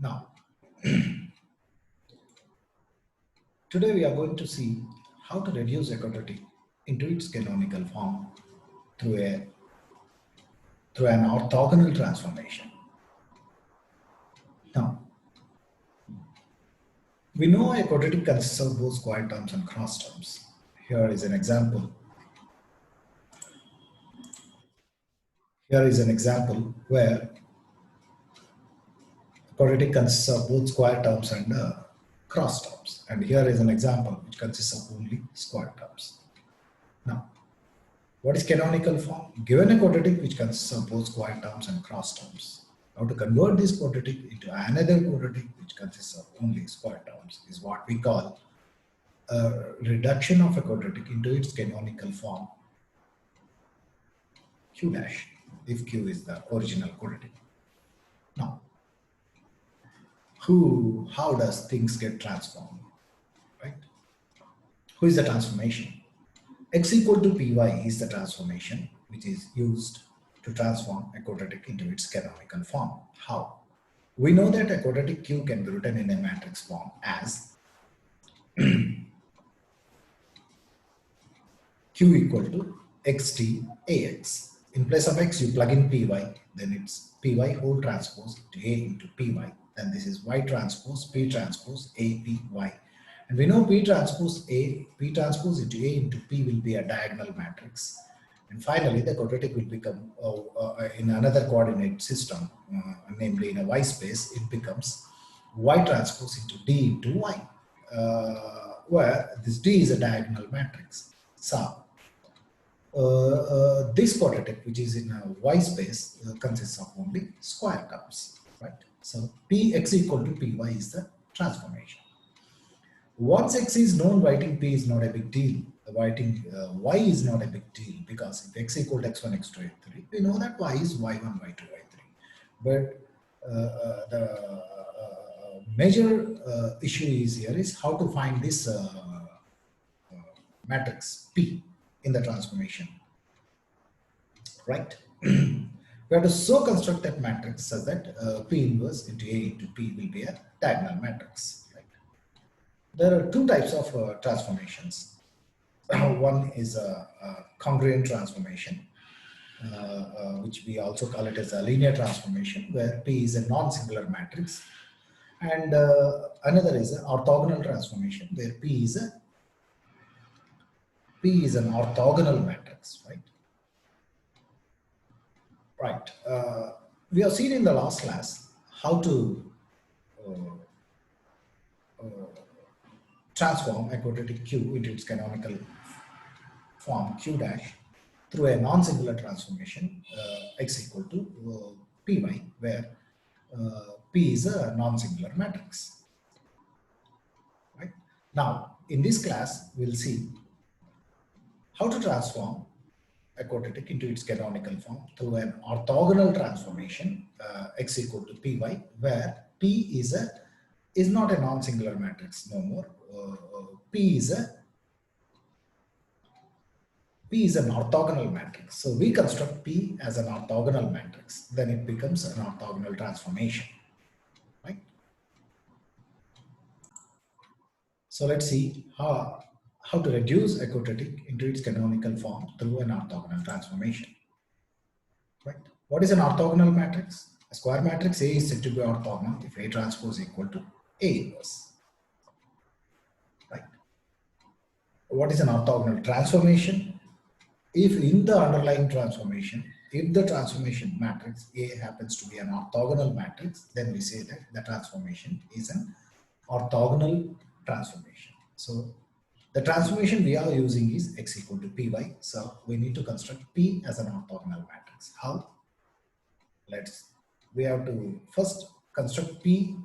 Now, today we are going to see how to reduce a quadratic into its canonical form through an orthogonal transformation. Now, we know a quadratic consists of both square terms and cross terms. Here is an example. Here is an example where quadratic consists of both square terms and cross terms. And here is an example which consists of only square terms. Now, what is canonical form? Given a quadratic which consists of both square terms and cross terms, how to convert this quadratic into another quadratic which consists of only square terms is what we call a reduction of a quadratic into its canonical form q dash, if q is the original quadratic. Now, how does things get transformed, right? Who is the transformation? X equal to py is the transformation which is used to transform a quadratic into its canonical form. How? We know that a quadratic Q can be written in a matrix form as Q equal to xt ax. In place of x, you plug in py, then it's py whole transpose to a into py. Then this is y transpose p transpose a p y. And we know p transpose into a into p will be a diagonal matrix. And finally, the quadratic will become, in another coordinate system, namely in a y space, it becomes y transpose into d into y, where this d is a diagonal matrix. So, this quadratic, which is in a y space, consists of only square terms, right? So, px equal to py is the transformation. Once x is known, writing p is not a big deal. Writing y is not a big deal, because if x equal to x1, x2, x3, we know that y is y1, y2, y3. But the major issue is how to find this matrix P in the transformation, right? We have to so construct that matrix such that P inverse into A into P will be a diagonal matrix. There are two types of transformations. One is a congruent transformation, which we also call it as a linear transformation, where P is a non-singular matrix. And another is an orthogonal transformation, where P is an orthogonal matrix, right? Right. We have seen in the last class how to transform a quadratic Q into its canonical form Q dash through a non-singular transformation x equal to py, where P is a non-singular matrix. Right? Now, in this class, we'll see how to transform a quadratic into its canonical form through an orthogonal transformation x equal to py, where P is not a non-singular matrix no more. P is an orthogonal matrix. So we construct P as an orthogonal matrix. Then it becomes an orthogonal transformation, right? So let's see how to reduce a quadratic into its canonical form through an orthogonal transformation, right? What is an orthogonal matrix? A square matrix A is said to be orthogonal if A transpose equal to A inverse, right? What is an orthogonal transformation? If in the underlying transformation, if the transformation matrix A happens to be an orthogonal matrix, then we say that the transformation is an orthogonal transformation. So the transformation we are using is x equal to py. So we need to construct P as an orthogonal matrix. How? We have to first construct P,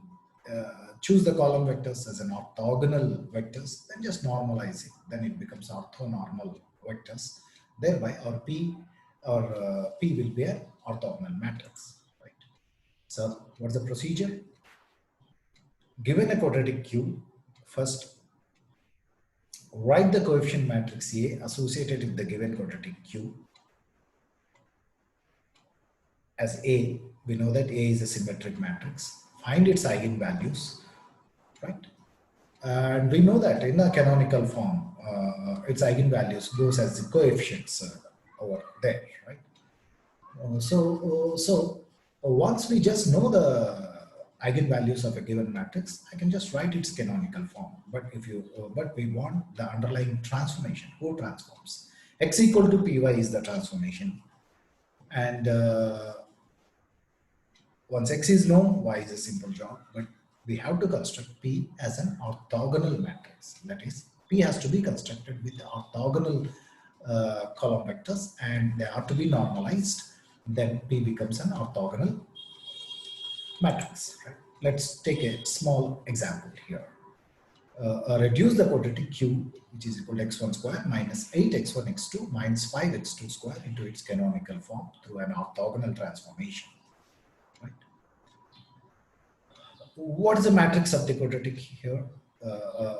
choose the column vectors as an orthogonal vectors, then just normalize it. Then it becomes orthonormal vectors. Thereby our P will be an orthogonal matrix, right? So what's the procedure? Given a quadratic Q, first write the coefficient matrix A associated with the given quadratic Q as A. We know that A is a symmetric matrix. find its eigenvalues, right? And we know that in the canonical form, its eigenvalues goes as the coefficients over there, right? Once we just know the eigenvalues of a given matrix, I can just write its canonical form. But we want the underlying transformation, co-transforms. X equal to py is the transformation, and once x is known, y is a simple job. But we have to construct P as an orthogonal matrix. That is, P has to be constructed with orthogonal column vectors, and they are to be normalized. Then P becomes an orthogonal matrix. Right? Let's take a small example here. Reduce the quadratic Q, which is equal to x1 square minus 8x1 x2 minus 5x2 square into its canonical form through an orthogonal transformation. Right? What is the matrix of the quadratic here?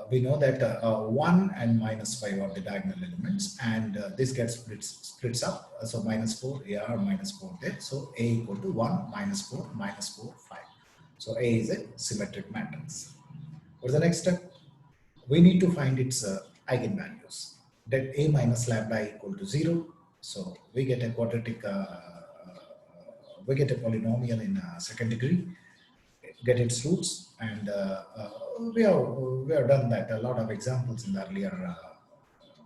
We know that 1 and minus 5 are the diagonal elements, and this gets splits up. So minus 4 here, minus 4 there. So A equal to 1, minus 4, 5. So A is a symmetric matrix. What is the next step? We need to find its eigenvalues. That A minus lambda equal to 0. So we get a quadratic, we get a polynomial in second degree, get its roots, and we have done that, a lot of examples in the earlier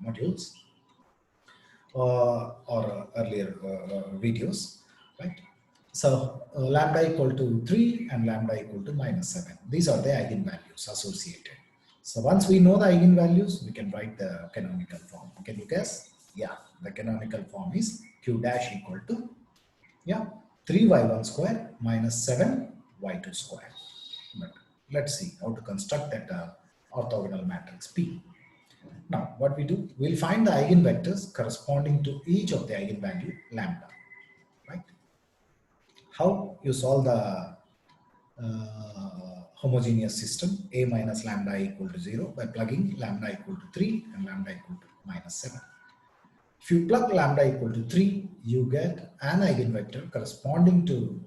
modules or earlier videos, right? So lambda equal to 3 and lambda equal to minus 7. These are the eigenvalues associated. So once we know the eigenvalues, we can write the canonical form. Can you guess? Yeah, the canonical form is q dash equal to, yeah, 3y1 square minus 7y2 square. But let's see how to construct that orthogonal matrix P. Now, what we do, we'll find the eigenvectors corresponding to each of the eigenvalue lambda, right? How you solve the homogeneous system A minus lambda equal to 0 by plugging lambda equal to 3 and lambda equal to minus 7. If you plug lambda equal to 3, you get an eigenvector corresponding to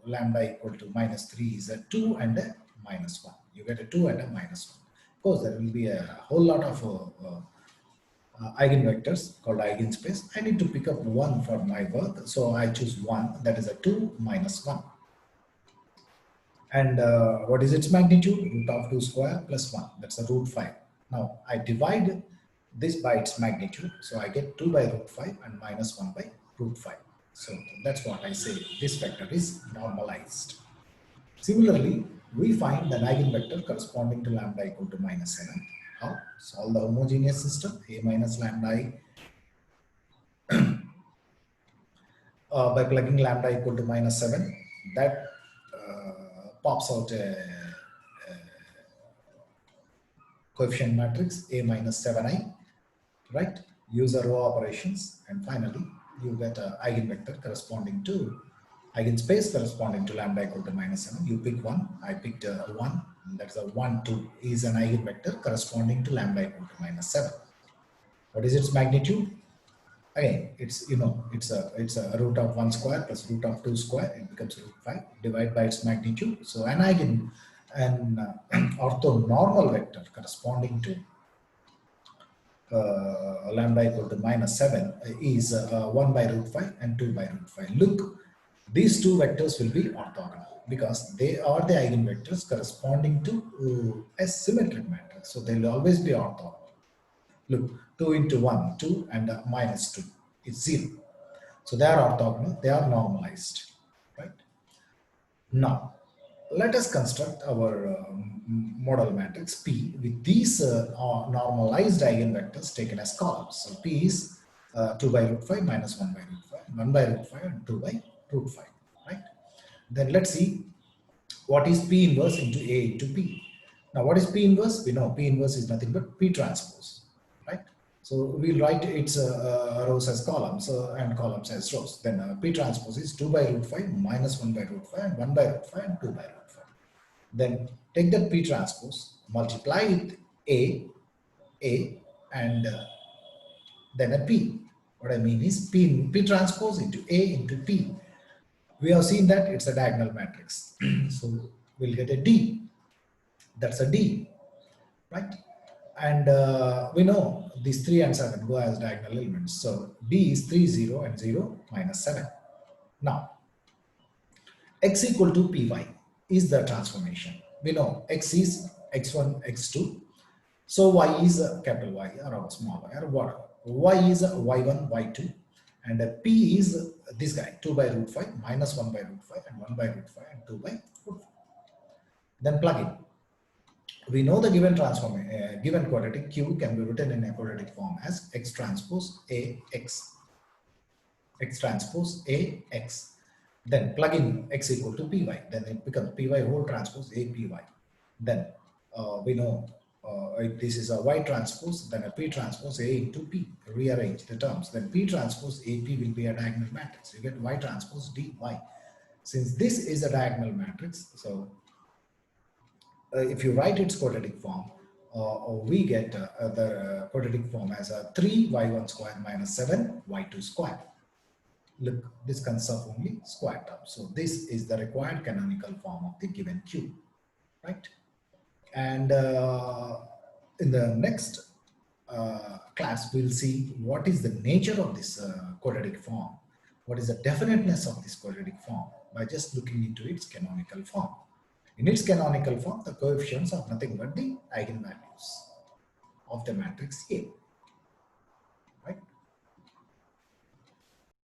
lambda equal to minus 3 is a 2 and a minus 1. You get a 2 and a minus 1. Of course, there will be a whole lot of eigenvectors called eigenspace. I need to pick up one for my work, so I choose 1, that is a 2 minus 1. And what is its magnitude? Root of 2 square plus 1, that's a root 5. Now I divide this by its magnitude, so I get 2 by root 5 and minus 1 by root 5. So that's what I say, this vector is normalized. Similarly, we find the eigenvector corresponding to lambda equal to minus 7. How? Solve the homogeneous system, A minus lambda by plugging lambda equal to minus 7. That pops out a coefficient matrix A minus 7i, right? Use the row operations, and finally you get an eigenvector corresponding to eigenspace corresponding to lambda equal to minus 7. You pick one, I picked 1, that's a 1, 2 is an eigenvector corresponding to lambda equal to minus 7. What is its magnitude? Again, it's it's a root of 1 square plus root of 2 square, it becomes root 5, divide by its magnitude. So an orthonormal vector corresponding to lambda equal to minus 7 is 1 by root 5 and 2 by root 5. Look, these two vectors will be orthogonal because they are the eigenvectors corresponding to a symmetric matrix. So they will always be orthogonal. Look, 2 into 1, 2, and minus 2 is 0. So they are orthogonal, they are normalized, right? Now, let us construct our model matrix P with these normalized eigenvectors taken as columns. So P is 2 by root 5 minus 1 by root 5, 1 by root 5 and 2 by root 5, right? Then let's see what is P inverse into A into P. Now what is P inverse? We know P inverse is nothing but P transpose, right? So we'll write its rows as columns and columns as rows. Then P transpose is 2 by root 5 minus 1 by root 5 and 1 by root 5 and 2 by root 5. Then take that P transpose, multiply it A, and then a P. What I mean is P transpose into A into P. We have seen that it's a diagonal matrix. So we'll get a D. That's a D, right? And we know these 3 and 7 go as diagonal elements. So D is 3, 0 and 0 minus 7. Now, x equal to py is the transformation. We know x is x1, x2. So y is capital Y or small y or whatever. Y is y1, y2. And p is this guy, 2 by root 5 minus 1 by root 5 and 1 by root 5 and 2 by root 5. Then plug in. We know the given given quadratic Q can be written in a quadratic form as x transpose A x. X transpose A x. Then plug in x equal to py. Then it becomes py whole transpose A py. Then we know if this is a y transpose, then a p transpose A into p. Rearrange the terms. Then p transpose AP will be a diagonal matrix. You get y transpose dy. Since this is a diagonal matrix, so if you write its quadratic form, we get the quadratic form as a 3y1 square minus 7y2 square. Look, this consists of only square terms. So this is the required canonical form of the given Q, right? And in the next class, we'll see what is the nature of this quadratic form. What is the definiteness of this quadratic form by just looking into its canonical form. In its canonical form, the coefficients are nothing but the eigenvalues of the matrix A.